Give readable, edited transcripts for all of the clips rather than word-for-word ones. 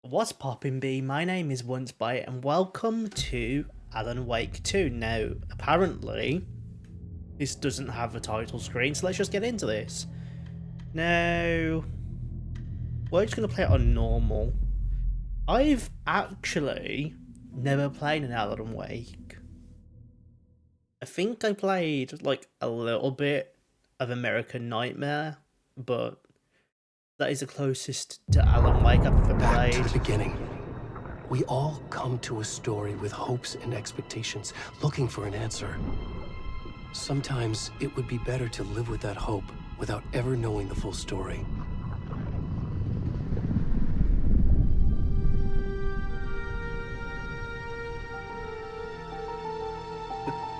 What's poppin' B? My name is OnceByte and welcome to Alan Wake 2. Now, apparently, this doesn't have a title screen, so let's just get into this. Now, we're just going to play it on normal. I've actually never played an Alan Wake. I think I played like a little bit of American Nightmare, but that is the closest to Alan Wake I've ever played. Back to the beginning. We all come to a story with hopes and expectations, looking for an answer. Sometimes it would be better to live with that hope without ever knowing the full story.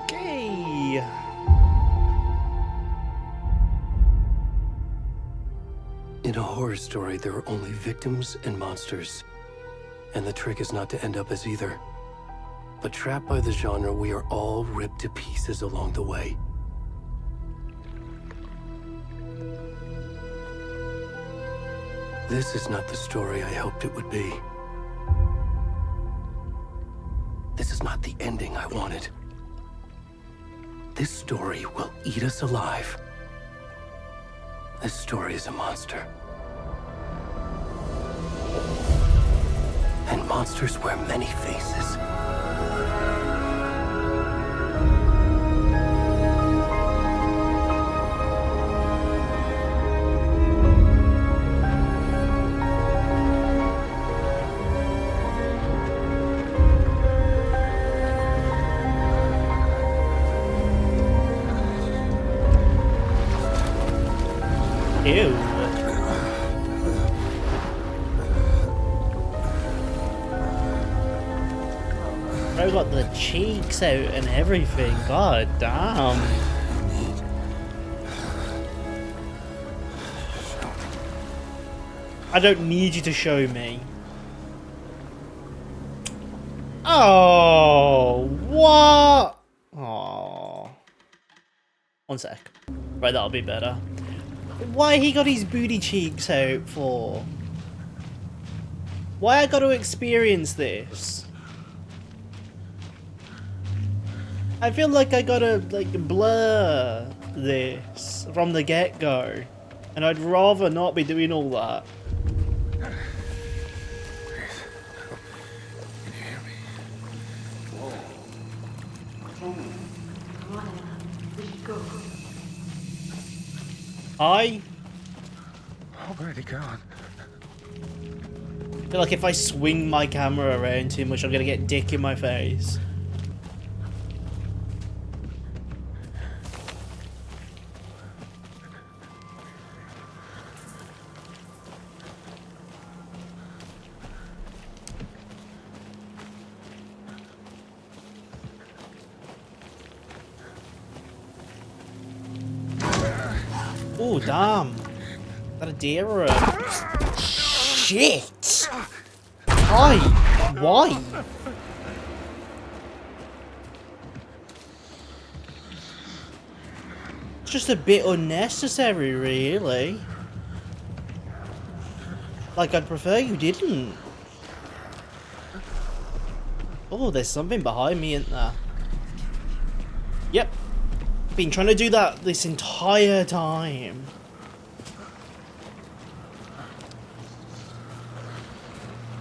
Okay. In a horror story, there are only victims and monsters. And the trick is not to end up as either. But trapped by the genre, we are all ripped to pieces along the way. This is not the story I hoped it would be. This is not the ending I wanted. This story will eat us alive. This story is a monster. And monsters wear many faces. Ew. I got the cheeks out and everything. God damn. I don't need you to show me. Oh, what? Oh. One sec. Right, that'll be better. Why he got his booty cheeks out for? Why I gotta experience this? I feel like I gotta like blur this from the get-go, and I'd rather not be doing all that. I Where'd he gone? feel like if I swing my camera around too much, I'm gonna get dick in my face. Oh, damn. Is that a deer or a... Shit! Why? Why? It's just a bit unnecessary, really. Like, I'd prefer you didn't. Oh, there's something behind me, isn't there? Yep. Been trying to do that this entire time.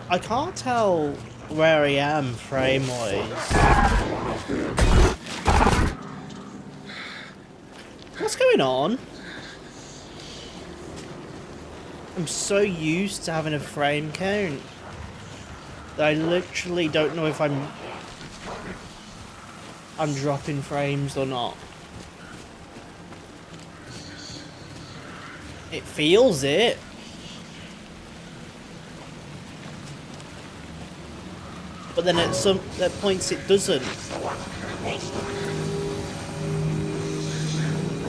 I can't tell where I am frame-wise. What's going on? I'm so used to having a frame count that I literally don't know if I'm dropping frames or not. It feels it. But then at points it doesn't.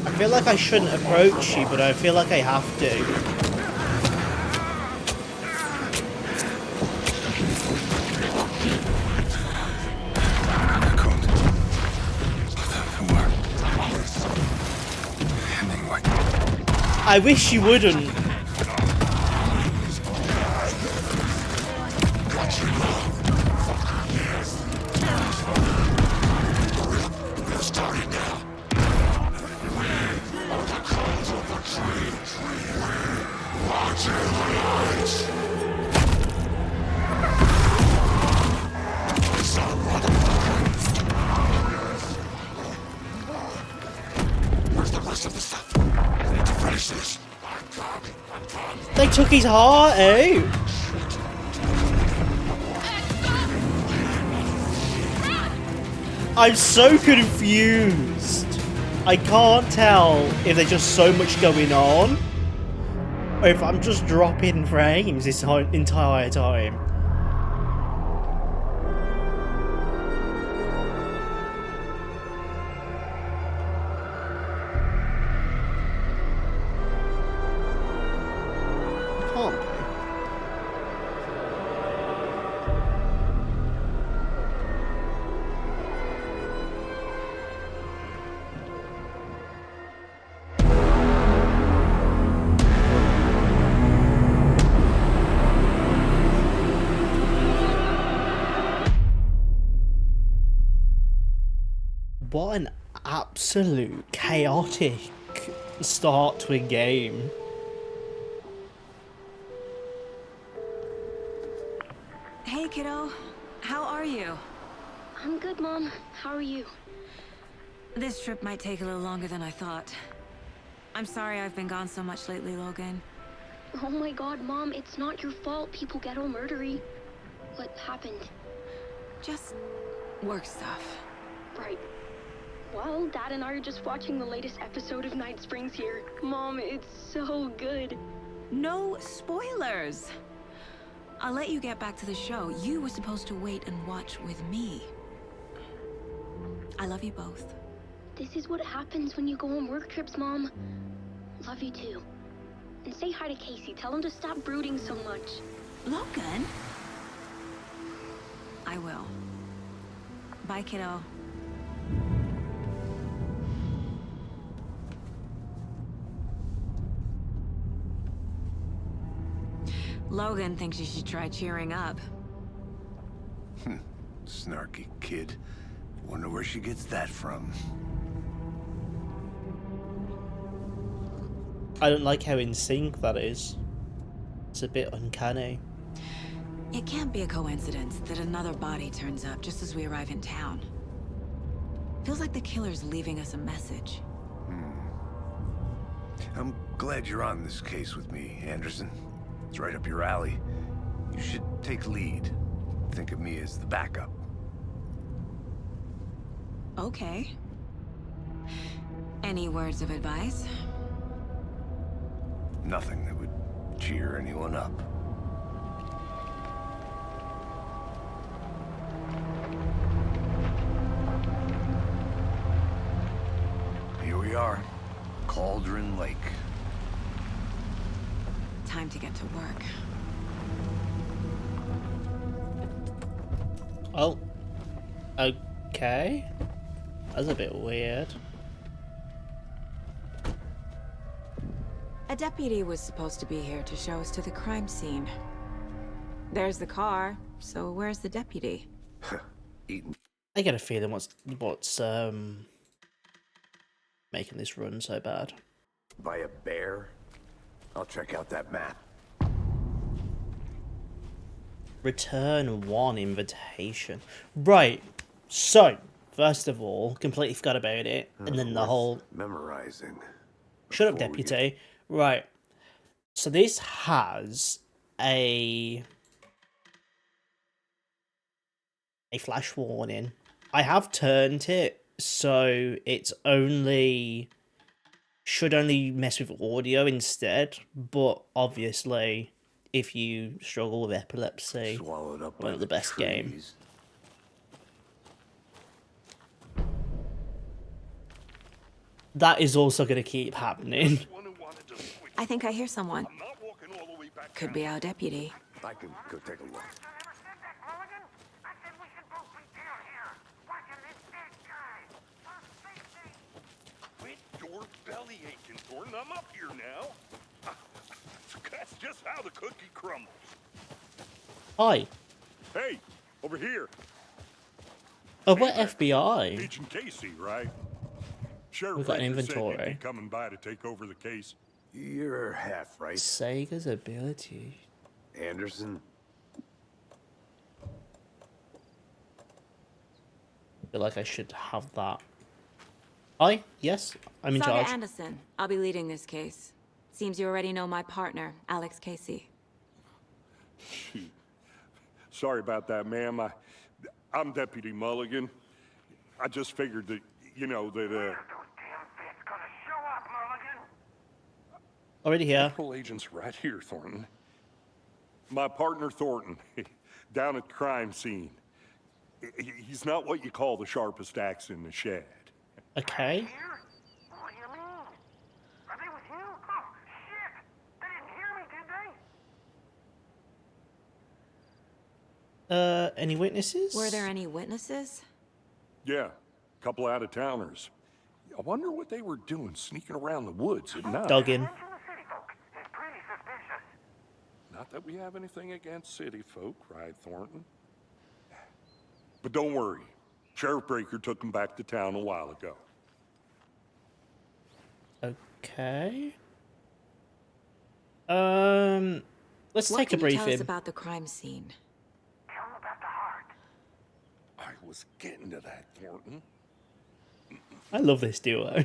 I feel like I shouldn't approach you, but I feel like I have to. I wish you wouldn't. took his heart out. I'm so confused. I can't tell if there's just so much going on, or if I'm just dropping frames this entire time. Can't be. What an absolute chaotic start to a game. Hey, kiddo. How are you? I'm good, Mom. How are you? This trip might take a little longer than I thought. I'm sorry I've been gone so much lately, Logan. Oh my god, Mom, it's not your fault people get all murdery. What happened? Just work stuff. Right. Well, Dad and I are just watching the latest episode of Night Springs here. Mom, it's so good. No spoilers! I'll let you get back to the show. You were supposed to wait and watch with me. I love you both. This is what happens when you go on work trips, Mom. Love you too. And say hi to Casey. Tell him to stop brooding so much. Logan? I will. Bye, kiddo. Logan thinks you should try cheering up. Snarky kid. Wonder where she gets that from. I don't like how in sync that is. It's a bit uncanny. It can't be a coincidence that another body turns up just as we arrive in town. Feels like the killer's leaving us a message. I'm glad you're on this case with me, Anderson. It's right up your alley. You should take lead. Think of me as the backup. Okay. Any words of advice? Nothing that would cheer anyone up. Here we are. Cauldron Lake. Time to get to work. Oh. Okay. That's a bit weird. A deputy was supposed to be here to show us to the crime scene. There's the car, so where's the deputy? Eating. I get a feeling what's making this run so bad. By a bear? I'll check out that map. Return one invitation. Right. So, first of all, completely forgot about it. And then the whole... Memorizing. Shut up, before we deputy. Right. So this has a flash warning. I have turned it so it's only... should only mess with audio instead, but obviously if you struggle with epilepsy, Swallowed up one by of the best game. trees. That is also going to keep happening. I think I hear someone. Could be our deputy. I can go take a look. Quit your belly aching, Thornton. I'm up here now. That's just how the cookie crumbles. Hi. Hey, over here. Oh, what FBI? Agent Casey, right? Sheriff We've got an Ranger said you'd inventory. be coming by to take over the case. You're half right, Sega's ability. Anderson. I feel like I should have that. Hi, yes, I'm in Saga charge. Anderson. I'll be leading this case. Seems you already know my partner, Alex Casey. Shoot. Sorry about that, ma'am. I'm Deputy Mulligan. I just figured that, you know, that, Already here. Patrol agent's right here, Thornton. My partner, Thornton, down at the crime scene. He's not what you call the sharpest axe in the shed. Okay. What do you mean? Are they with you? Oh, shit! They didn't hear me, did they? Any witnesses? Were there any witnesses? Yeah, a couple out-of-towners. I wonder what they were doing sneaking around the woods at night. Dogging. Mention the city folk. It's pretty suspicious. Not that we have anything against city folk, right, Thornton? But don't worry. Sheriff Breaker took them back to town a while ago. Okay. Let's What take a can you tell us briefing. about the crime scene? Tell them about the heart. I was getting to that, Thornton. I love this duo.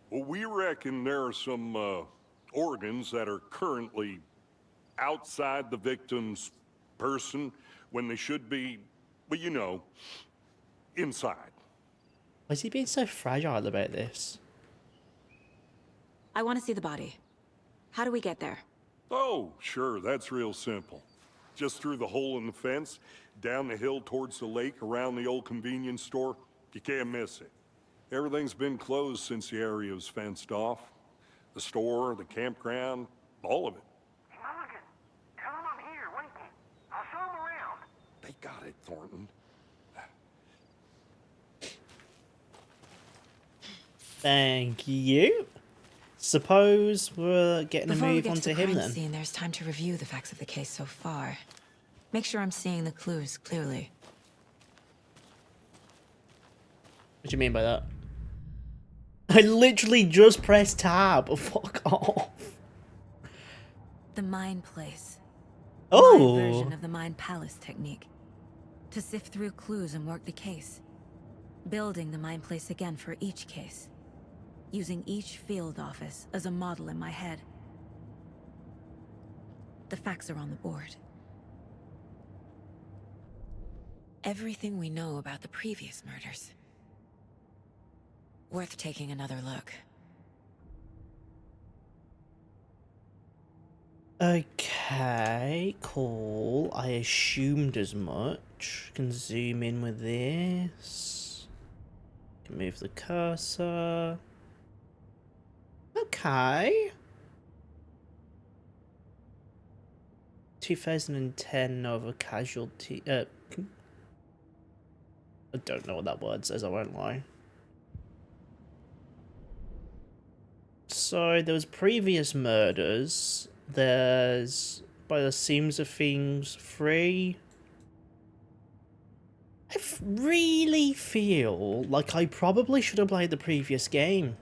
Well, we reckon there are some organs that are currently outside the victim's person when they should be, well, you know, inside. Why is he being so fragile about this? I want to see the body. How do we get there? Oh, sure, that's real simple. Just through the hole in the fence, down the hill towards the lake, around the old convenience store. You can't miss it. Everything's been closed since the area was fenced off. The store, the campground, all of it. Hey, Mulligan, tell them I'm here, waiting. I'll show them around. They got it, Thornton. Thank you. Suppose we're getting a Before we move get onto to the him crime then. scene, there's time to review the facts of the case so far. Make sure I'm seeing the clues clearly. What do you mean by that? I literally just pressed tab. Fuck off. The Mind Place. Oh. My version of the Mind Palace technique. To sift through clues and work the case. Building the Mind Place again for each case. Using each field office as a model in my head. The facts are on the board. Everything we know about the previous murders. Worth taking another look. Okay, cool. I assumed as much. Can zoom in with this. Can move the cursor. Okay. 2010 Nova Casualty. I don't know what that word says, I won't lie. So there was previous murders. There's, by the seams of things, 3. I really feel like I probably should have played the previous game.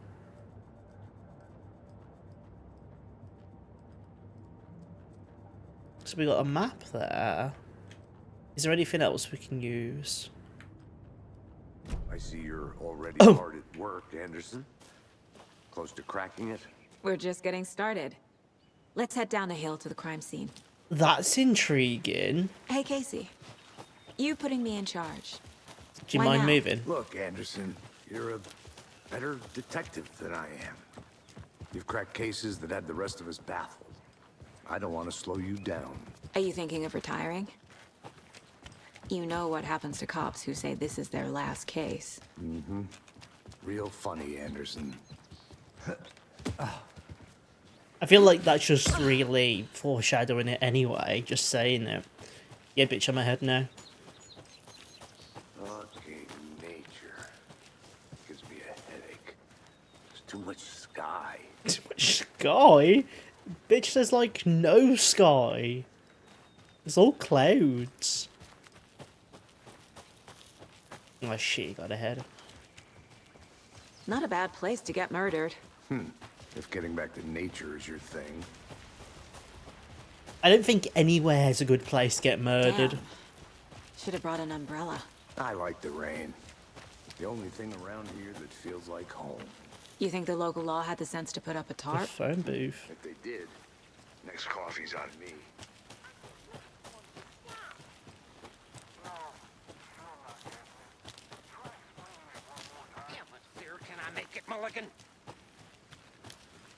So we got a map there. Is there anything else we can use? I see you're already Oh. hard at work, Anderson. Close to cracking it? We're just getting started. Let's head down the hill to the crime scene. That's intriguing. Hey, Casey. You putting me in charge. Do you Why mind now? moving? Look, Anderson, you're a better detective than I am. You've cracked cases that had the rest of us baffled. I don't want to slow you down. Are you thinking of retiring? You know what happens to cops who say this is their last case. Real funny, Anderson. I feel like that's just really foreshadowing it anyway, just saying it. Yeah, bitch, I'm ahead now. Okay, nature. Gives me a headache. There's too much sky. Too much sky? Bitch, there's like no sky. It's all clouds. Oh shit, you got ahead. Not a bad place to get murdered. If getting back to nature is your thing. I don't think anywhere is a good place to get murdered. Damn. Should have brought an umbrella. I like the rain. The only thing around here that feels like home. You think the local law had the sense to put up a The tarp? phone booth. If they did, next coffee's on me. Damn it, dear. Can I make it, Mulligan? I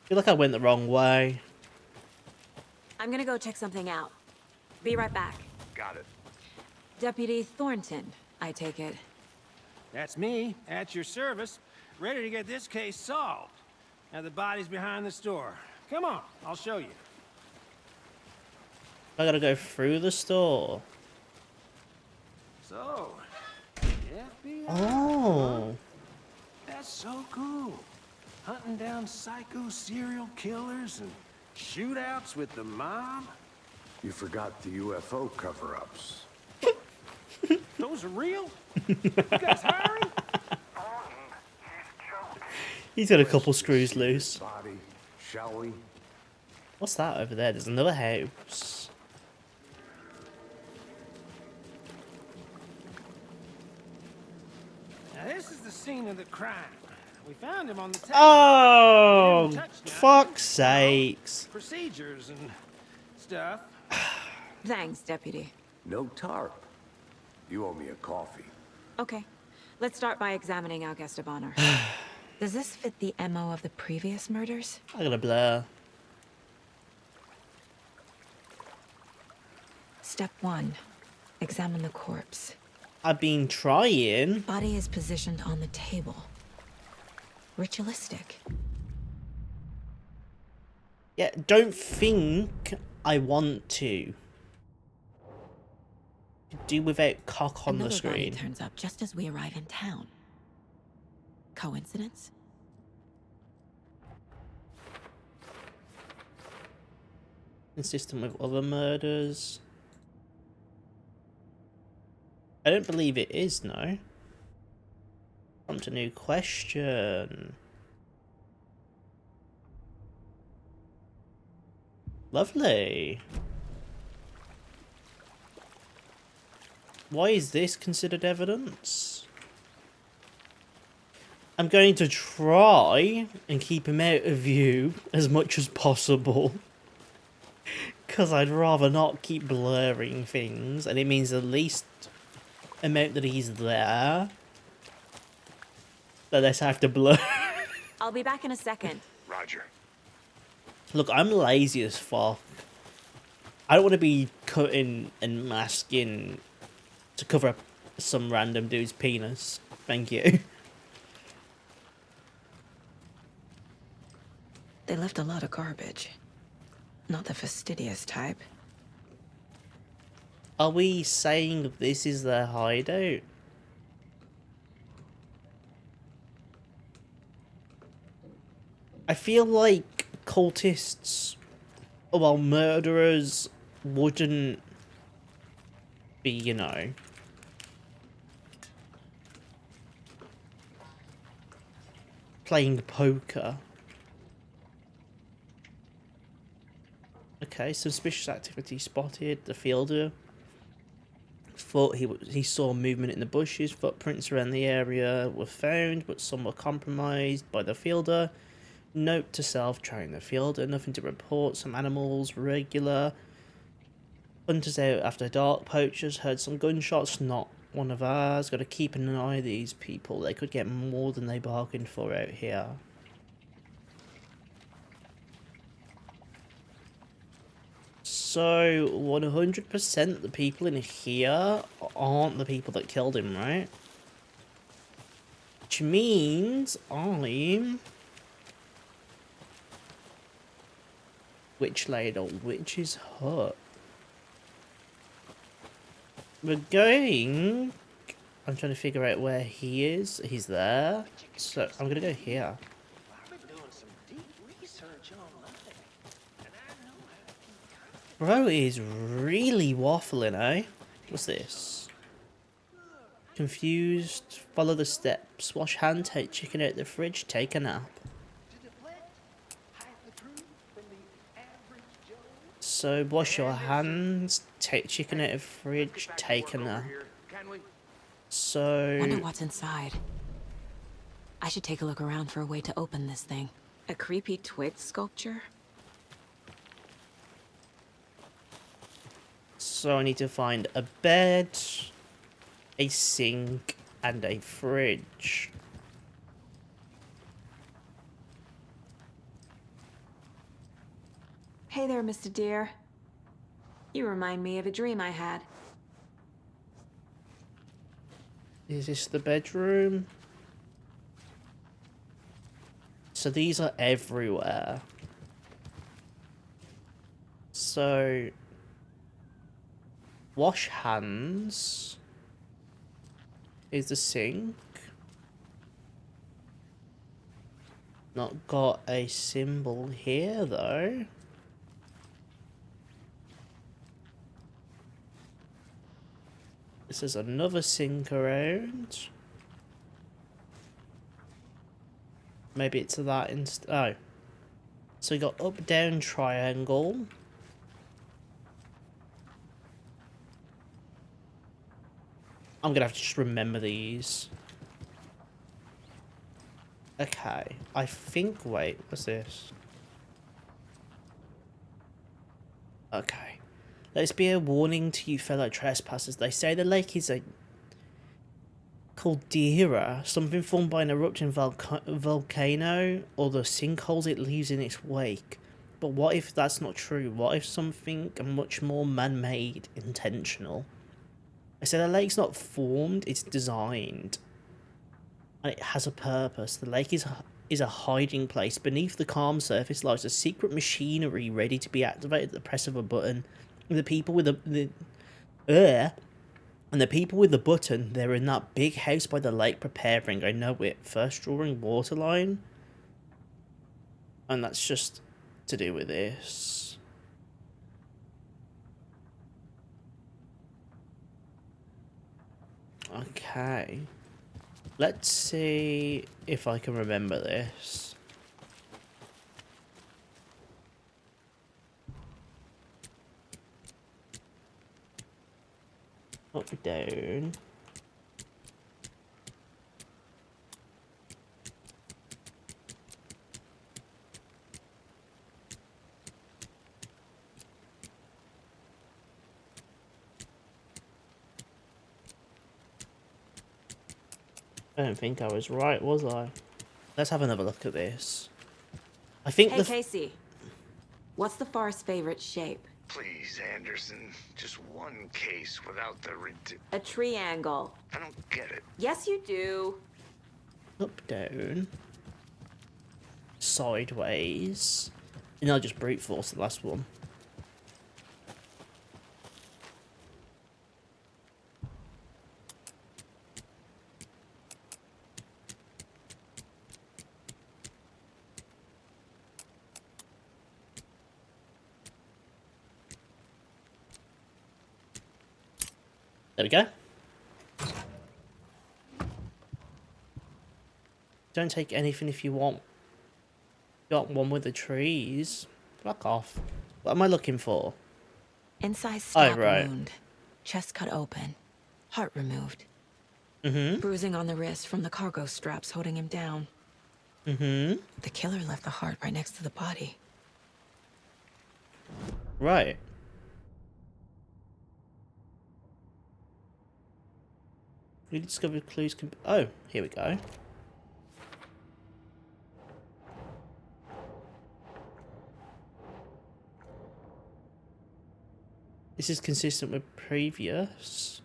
feel like I went the wrong way. I'm gonna go check something out. Be right back. Got it. Deputy Thornton, I take it. That's me, at your service, ready to get this case solved. Now the body's behind the store. Come on, I'll show you. I gotta go through the store. So, FBI. Oh. That's so cool. Hunting down psycho serial killers and shootouts with the mob. You forgot the UFO cover-ups. Those are real? You guys hiring? He's got a couple screws loose. Body, shall we? What's that over there? There's another house. Now this is the scene of the crime. We found him on the table. Oh, fuck's sakes. Procedures and stuff. Thanks, Deputy. No tarp. You owe me a coffee. Okay, let's start by examining Estebanner. Does this fit the MO of the previous murders? I got a blur. Step 1. Examine the corpse. I've been trying. Body is positioned on the table. Ritualistic. Yeah, don't think I want to. Do without cock on the Another body screen. turns up just as we arrive in town. Coincidence? Consistent with other murders. I don't believe it is, no. Prompt a new question. Lovely. Why is this considered evidence? I'm going to try and keep him out of view as much as possible. Because I'd rather not keep blurring things, and it means the least amount that he's there, the less I have to blur. I'll be back in a second. Roger. Look, I'm lazy as fuck. I don't want to be cutting and masking to cover up some random dude's penis. Thank you. They left a lot of garbage. Not the fastidious type. Are we saying this is their hideout? I feel like cultists, well, murderers wouldn't be, you know, playing poker. Okay, suspicious activity spotted. The fielder thought he saw movement in the bushes. Footprints around the area were found, but some were compromised by the fielder. Note to self, trying the fielder, nothing to report. Some animals regular. Hunters out after dark. Poachers heard some gunshots, not one of ours. Got to keep an eye on these people. They could get more than they bargained for out here. So 100% the people in here aren't the people that killed him, right? Which means I'm Witch Ladle, Witch's Hut. We're going... I'm trying to figure out where he is. He's there. So I'm gonna go here. Bro is really waffling, eh? What's this? Confused. Follow the steps. Wash hand, take chicken out the fridge, take a nap. So wash your hands, take chicken out of fridge, take a nap. Wonder So what's inside. I should take a look around for a way to open this thing. A creepy twig sculpture? So I need to find a bed, a sink, and a fridge. Hey there, Mr. Deer. You remind me of a dream I had. Is this the bedroom? So these are everywhere. So wash hands is the sink. Not got a symbol here though. This is another sink around. Maybe it's that instead. Oh. So we got up, down, triangle. I'm gonna have to just remember these. Okay. I think, wait, what's this? Okay. Let this be a warning to you fellow trespassers. They say the lake is a caldera, something formed by an erupting volcano, or the sinkholes it leaves in its wake. But what if that's not true? What if something much more man-made, intentional? I said the lake's not formed, it's designed. And it has a purpose. The lake is a hiding place. Beneath the calm surface lies a secret machinery ready to be activated at the press of a button. The people with the people with the button, they're in that big house by the lake preparing. I know it. First drawing waterline. And that's just to do with this. Okay. Let's see if I can remember this. Up, down. I don't think I was right, was I? Let's have another look at this. I think Hey, Casey. What's the far's favorite shape? Please, Anderson, just one case without the A triangle. I don't get it. Yes, you do. Up, down. Sideways. And I'll just brute force the last one. There we go. Don't take anything if you want. Got one with the trees. Fuck off. What am I looking for? Inside stab right. wound. Chest cut open. Heart removed. Mm-hmm. Bruising on the wrist from the cargo straps holding him down. Mm-hmm. The killer left the heart right next to the body. Right. We discovered clues can... Oh, here we go. This is consistent with previous.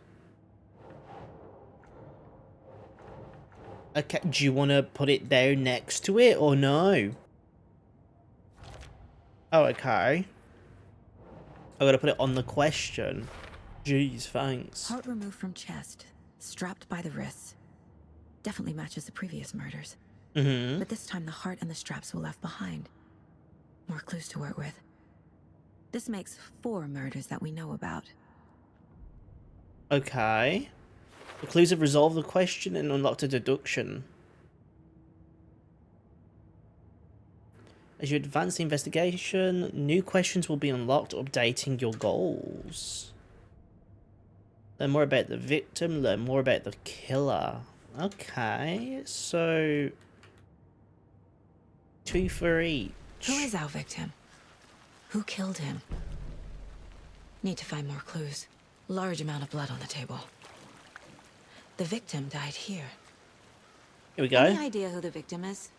Okay, do you want to put it down next to it or no? Oh, okay. I gotta put it on the question. Jeez, thanks. Heart removed from chest. Strapped by the wrists. Definitely matches the previous murders. Mm-hmm. But this time the heart and the straps were left behind. More clues to work with. This makes 4 murders that we know about. Okay. The clues have resolved the question and unlocked a deduction. As you advance the investigation, new questions will be unlocked, updating your goals. Learn more about the victim, learn more about the killer. Okay, so 2 for each. Who is our victim? Who killed him? Need to find more clues. Large amount of blood on the table. The victim died here. Here we go. Any idea who the victim is?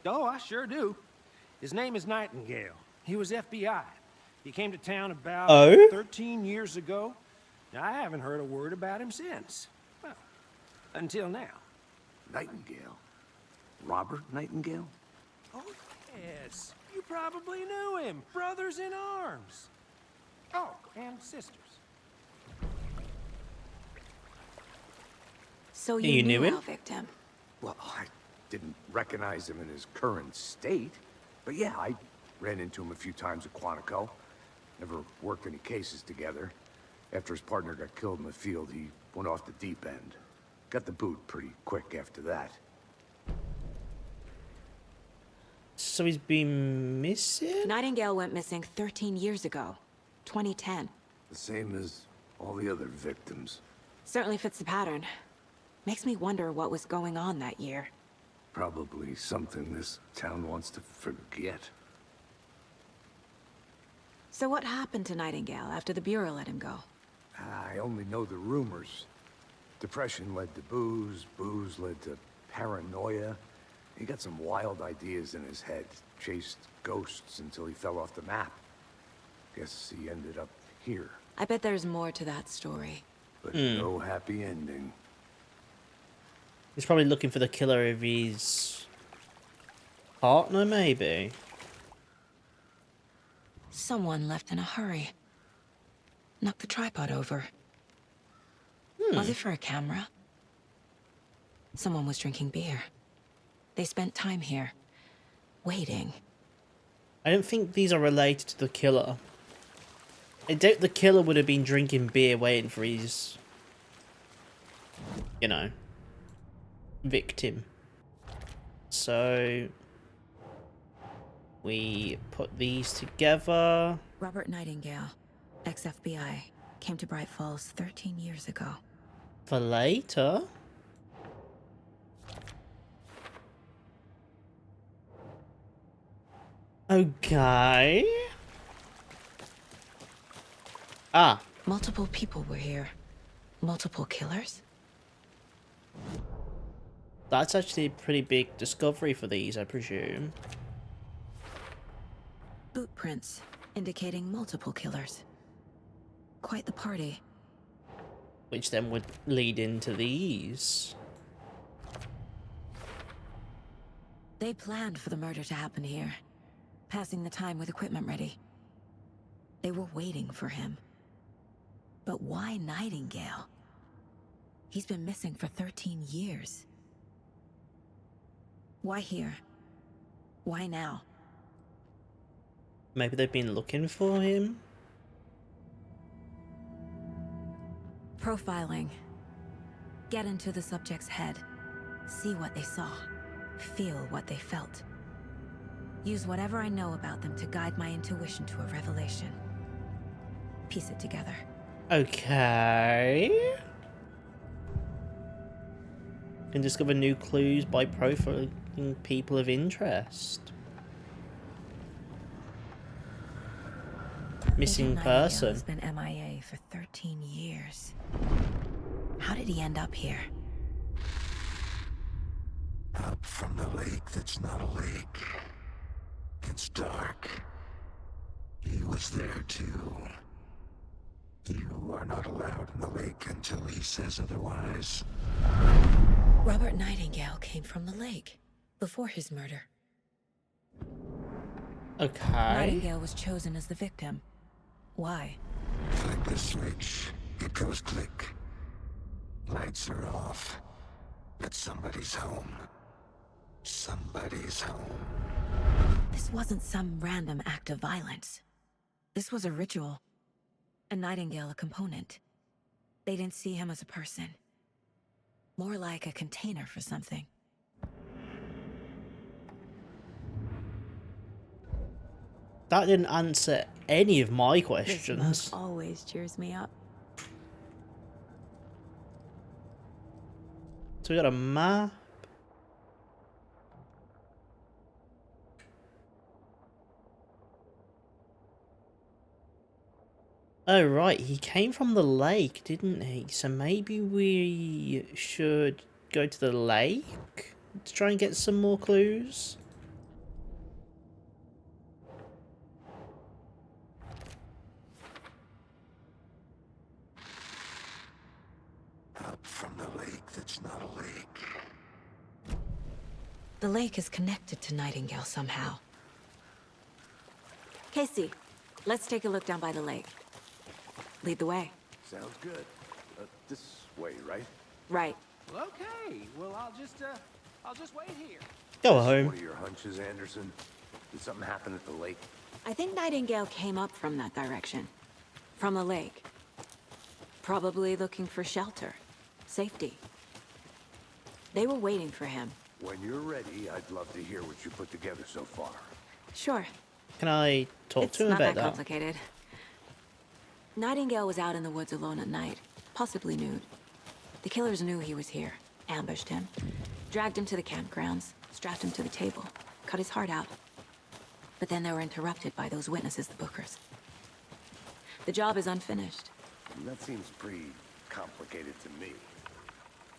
Oh, I sure do. His name is Nightingale. He was FBI. He came to town about 13 years ago. Now, I haven't heard a word about him since. Well, until now. Nightingale? Robert Nightingale? Oh, yes. You probably knew him. Brothers in arms. Oh, and sisters. So You knew him? our victim. Well, I didn't recognize him in his current state. But yeah, I ran into him a few times at Quantico. Never worked any cases together. After his partner got killed in the field, he went off the deep end. Got the boot pretty quick after that. So he's been missing? Nightingale went missing 13 years ago. 2010. The same as all the other victims. Certainly fits the pattern. Makes me wonder what was going on that year. Probably something this town wants to forget. So what happened to Nightingale after the Bureau let him go? I only know the rumors. Depression led to booze, booze led to paranoia. He got some wild ideas in his head, chased ghosts until he fell off the map. Guess he ended up here, I bet there's more to that story. but no happy ending. He's probably looking for the killer of his partner, maybe. Someone left in a hurry. Knocked the tripod over. Was it for a camera? Someone was drinking beer. They spent time here, waiting. I don't think these are related to the killer. I doubt the killer would have been drinking beer waiting for his, you know, victim. So we put these together. Robert Nightingale, ex-FBI, came to Bright Falls 13 years ago. For later. Okay. Ah, Multiple people were here. Multiple killers? that's actually a pretty big discovery for these, I presume. Boot prints, indicating multiple killers. Quite the party. Which then would lead into these. They planned for the murder to happen here, passing the time with equipment ready. They were waiting for him. But why Nightingale? He's been missing for 13 years. Why here? Why now? Maybe they've been looking for him? Profiling. Get into the subject's head. See what they saw. Feel what they felt. Use whatever I know about them to guide my intuition to a revelation. Piece it together. Okay. Can discover new clues by profiling people of interest. Missing Agent Nightingale person. has been MIA for 13 years. How did he end up here? Up from the lake that's not a lake. It's dark. He was there too. You are not allowed in the lake until he says otherwise. Robert Nightingale came from the lake before his murder. Okay. Nightingale was chosen as the victim. Why? Flick the switch. It goes click. Lights are off. But somebody's home. Somebody's home. This wasn't some random act of violence. This was a ritual. And Nightingale a component. They didn't see him as a person. More like a container for something. That didn't answer any of my This questions. mug always cheers me up. So we got a map. Oh, right, he came from the lake, didn't he? So maybe we should go to the lake to try and get some more clues? Up from the lake that's not a lake. The lake is connected to Nightingale somehow. Casey, let's take a look down by the lake. Lead the way. Sounds good. This way, right? Right. Well, okay. Well, I'll just wait here. Go home. What are your hunches, Anderson? Did something happen at the lake? I think Nightingale came up from that direction. From the lake. Probably looking for shelter. Safety. They were waiting for him. When you're ready, I'd love to hear what you put together so far. Sure. Can I talk It's to him not about that that? complicated. Nightingale was out in the woods alone at night, possibly nude. The killers knew he was here, ambushed him, dragged him to the campgrounds, strapped him to the table, cut his heart out. But then they were interrupted by those witnesses, the Bookers. The job is unfinished. That seems pretty complicated to me.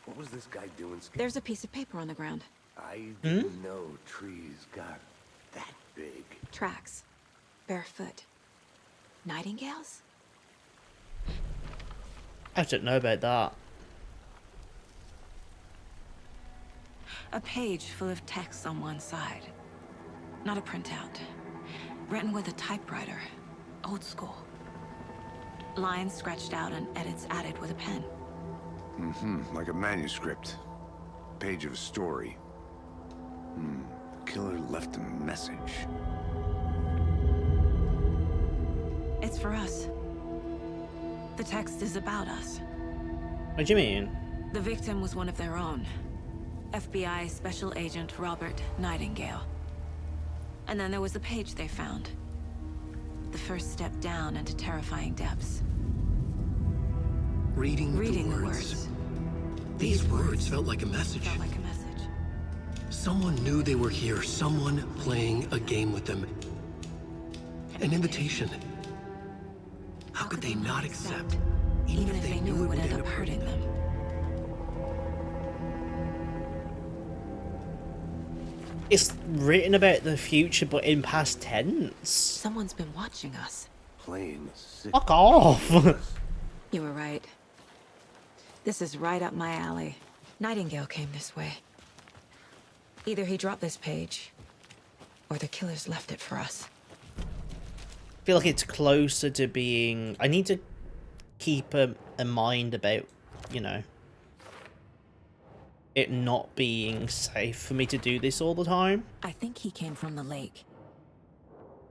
What was this guy doing? There's a piece of paper on the ground. I didn't know trees got that big. Tracks. Barefoot. Nightingales? I don't know about that. A page full of text on one side. Not a printout. Written with a typewriter. Old school. Lines scratched out and edits added with a pen. Like a manuscript. Page of a story. The killer left a message. It's for us. The text is about us. What do you mean? The victim was one of their own. FBI Special Agent Robert Nightingale. And then there was the page they found. The first step down into terrifying depths. Reading the words. words. These words felt like a message. Felt like a message. Someone knew they were here. Someone playing a game with them. An invitation. How could they not accept? Even if they knew it would end up hurting them. It's written about the future, but in past tense. Someone's been watching us. Playing sick. Fuck off. You were right. This is right up my alley. Nightingale came this way. Either he dropped this page, or the killers left it for us. I feel like it's closer to being... I need to keep a mind about, you know, it not being safe for me to do this all the time. I think he came from the lake.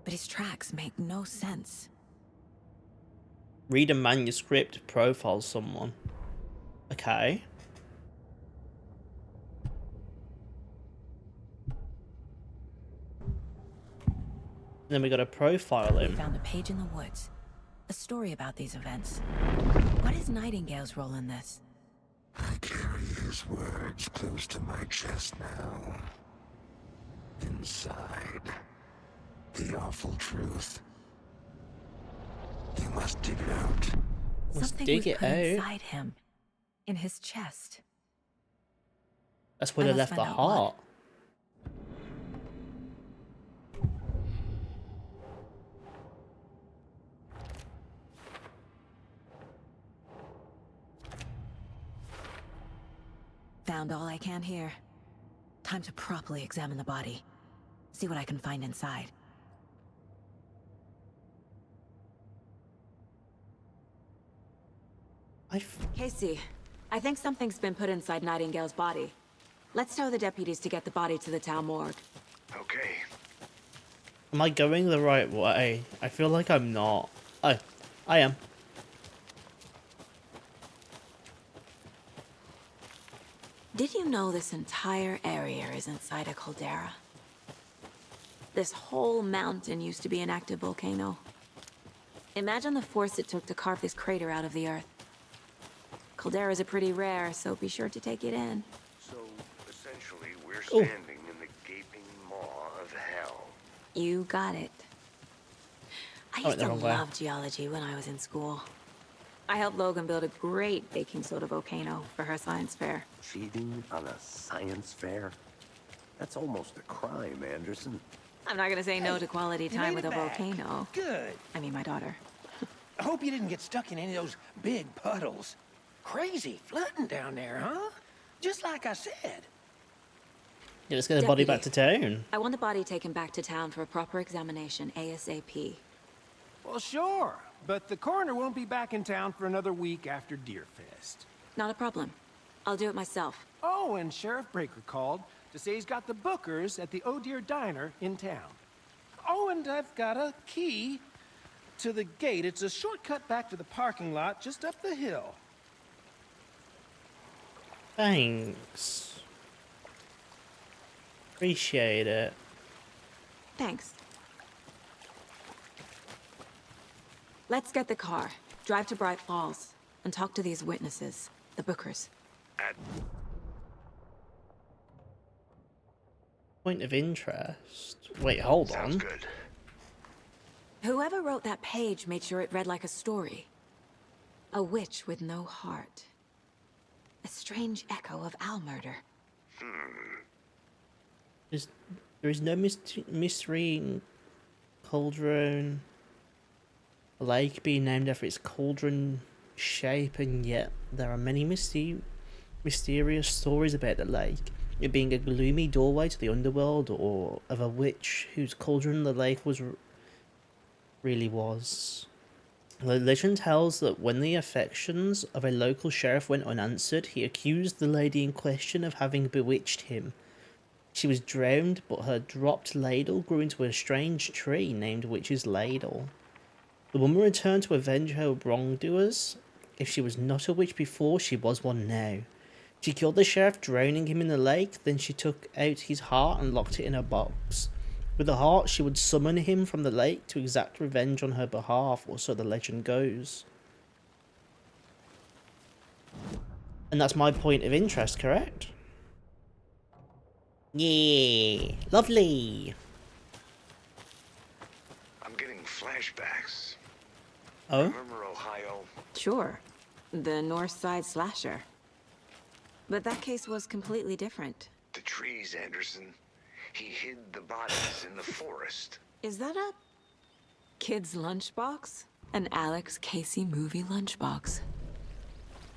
But his tracks make no sense. Read a manuscript, profile someone. Okay. Then we gotta profile We him. found a page in the woods. A story about these events. What is Nightingale's role in this? I carry his words close to my chest now. Inside, the awful truth. You must dig it out. Let's Something dig was it put out. inside him. In his chest. That's where I they must left the find out what. heart. Found all I can here. Time to properly examine the body. See what I can find inside. Casey, I think something's been put inside Nightingale's body. Let's tell the deputies to get the body to the town morgue. Okay. Am I going the right way? I feel like I'm not. Oh, I am. Did you know this entire area is inside a caldera? This whole mountain used to be an active volcano. Imagine the force it took to carve this crater out of the earth. Calderas are pretty rare, so be sure to take it in. So, essentially, we're Oh. standing in the gaping maw of hell. You got it. I went used the to wrong way. love geology when I was in school. I helped Logan build a great baking soda volcano for her science fair. Cheating on a science fair? That's almost a crime, Anderson. I'm not gonna say no to quality time with a volcano. Good. I mean, my daughter. I hope you didn't get stuck in any of those big puddles. Crazy flooding down there, huh? Just like I said. Yeah, let's get the body back to Deputy. town. I want the body taken back to town for a proper examination ASAP. Well, sure. But the coroner won't be back in town for another week after Deerfest. Not a problem. I'll do it myself. Oh, and Sheriff Breaker called to say he's got the bookers at the Oh Dear Diner in town. Oh, and I've got a key to the gate. It's a shortcut back to the parking lot just up the hill. Thanks. Appreciate it. Thanks. Let's get the car, drive to Bright Falls, and talk to these witnesses, the bookers. Point of interest. Wait, hold Sounds on. good. Whoever wrote that page made sure it read like a story. A witch with no heart. A strange echo of Al murder. There is no mystery in Cauldron. A lake being named after its cauldron shape, and yet there are many mysterious stories about the lake. It being a gloomy doorway to the underworld, or of a witch whose cauldron the lake really was. The legend tells that when the affections of a local sheriff went unanswered, he accused the lady in question of having bewitched him. She was drowned, but her dropped ladle grew into a strange tree named Witch's Ladle. The woman returned to avenge her wrongdoers. If she was not a witch before, she was one now. She killed the sheriff, drowning him in the lake. Then she took out his heart and locked it in a box. With the heart, she would summon him from the lake to exact revenge on her behalf, or so the legend goes. And that's my point of interest, correct? Yeah, lovely. I'm getting flashbacks. Oh? Remember Ohio? Sure. The North Side slasher. But that case was completely different. The trees, Anderson. He hid the bodies in the forest. Is that a kid's lunchbox? An Alex Casey movie lunchbox.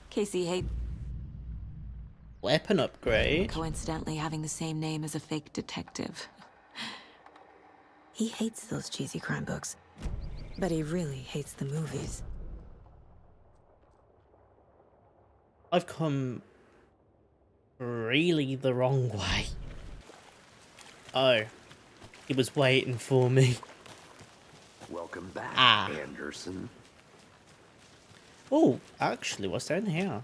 Casey hates Weapon upgrade. coincidentally having the same name as a fake detective. He hates those cheesy crime books, but he really hates the movies. I've come really the wrong way. Oh, he was waiting for me. Welcome back, Ah. Anderson. Oh, actually, what's down here?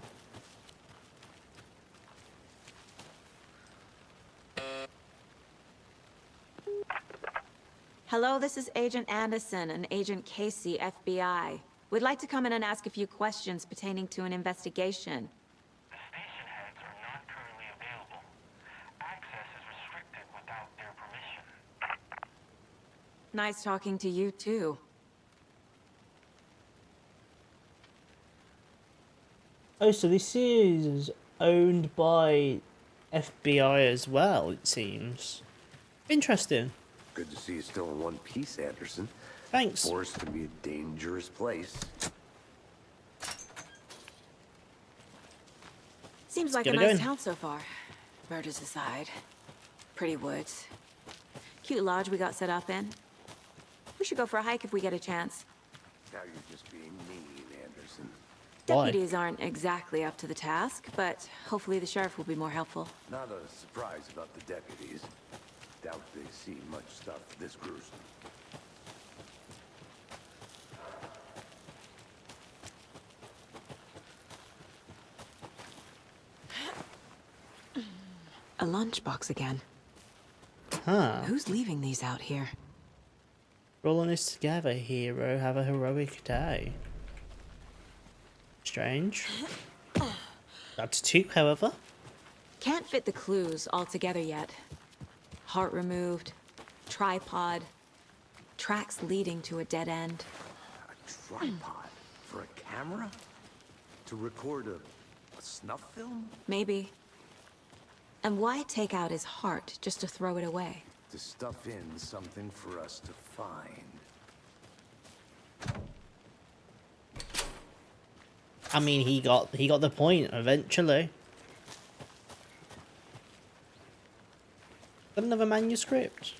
Hello, this is Agent Anderson and Agent Casey, FBI. We'd like to come in and ask a few questions pertaining to an investigation. The station heads are not currently available. Access is restricted without their permission. Nice talking to you, too. Oh, so this is owned by FBI as well, it seems. Interesting. Good to see you still in one piece, Anderson. Thanks. Forest can be a dangerous place. Seems like a get it nice going. town so far. Murders aside. Pretty woods. Cute lodge we got set up in. We should go for a hike if we get a chance. Now you're just being mean, Anderson. Why? Deputies aren't exactly up to the task, but hopefully the sheriff will be more helpful. Not a surprise about the deputies. Doubt they've seen much stuff this gruesome. A lunchbox again. Huh. Who's leaving these out here? Roll on this together, hero. Have a heroic day. Strange. That's two, however. Can't fit the clues all together yet. Heart removed, tripod. Tracks leading to a dead end. A tripod for a camera? To record a snuff film? Maybe. And why take out his heart just to throw it away? To stuff in something for us to find. I mean, he got the point eventually. Got another manuscript.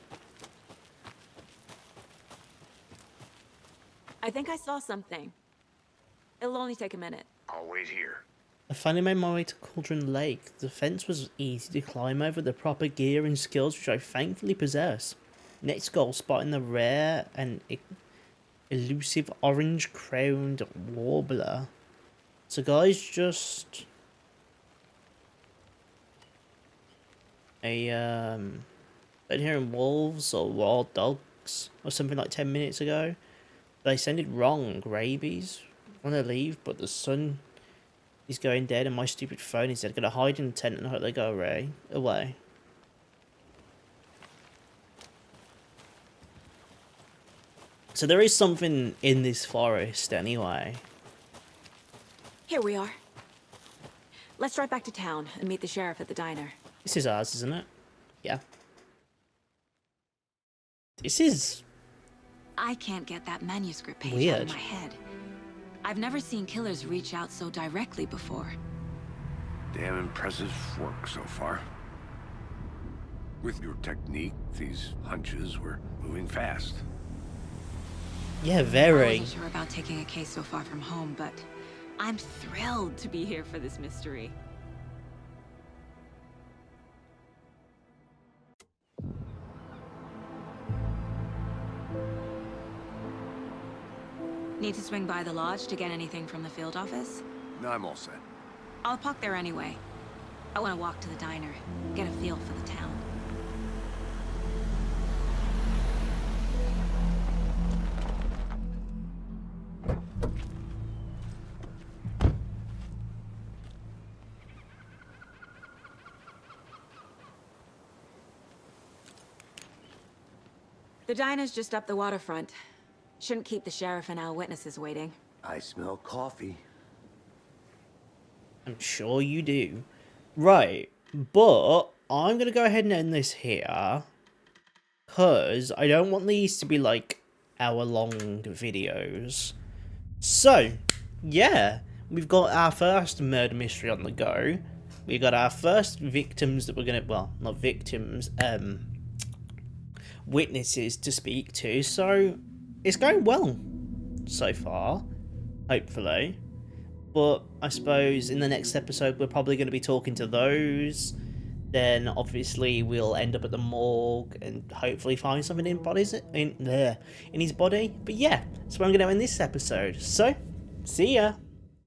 I think I saw something. It'll only take a minute. I'll wait here. I finally made my way to Cauldron Lake. The fence was easy to climb over, the proper gear and skills which I thankfully possess. Next goal, spotting the rare and elusive orange-crowned warbler. So guys, just been hearing wolves or wild dogs or something like 10 minutes ago. They sounded wrong. Rabies. I want to leave, but the sun is going dead and my stupid phone is dead. Gonna hide in the tent and hope they go away. So there is something in this forest anyway. Here we are. Let's drive back to town and meet the sheriff at the diner. This is ours, isn't it? Yeah. This is I can't get that manuscript page out weird. of my head. I've never seen killers reach out so directly before. Damn impressive work so far. With your technique, these hunches were moving fast. Yeah, I very. wasn't sure about taking a case so far from home, but I'm thrilled to be here for this mystery. Need to swing by the lodge to get anything from the field office? No, I'm all set. I'll park there anyway. I want to walk to the diner, get a feel for the town. The diner's just up the waterfront. Shouldn't keep the sheriff and our witnesses waiting. I smell coffee. I'm sure you do. Right, but I'm going to go ahead and end this here. Because I don't want these to be like hour-long videos. So, yeah. We've got our first murder mystery on the go. We got our first victims that we're going to... Well, not victims. Witnesses to speak to. So, it's going well so far. Hopefully. But I suppose in the next episode we're probably going to be talking to those. Then obviously we'll end up at the morgue and hopefully find something in his body. But yeah, that's where I'm going to end this episode. So, see ya!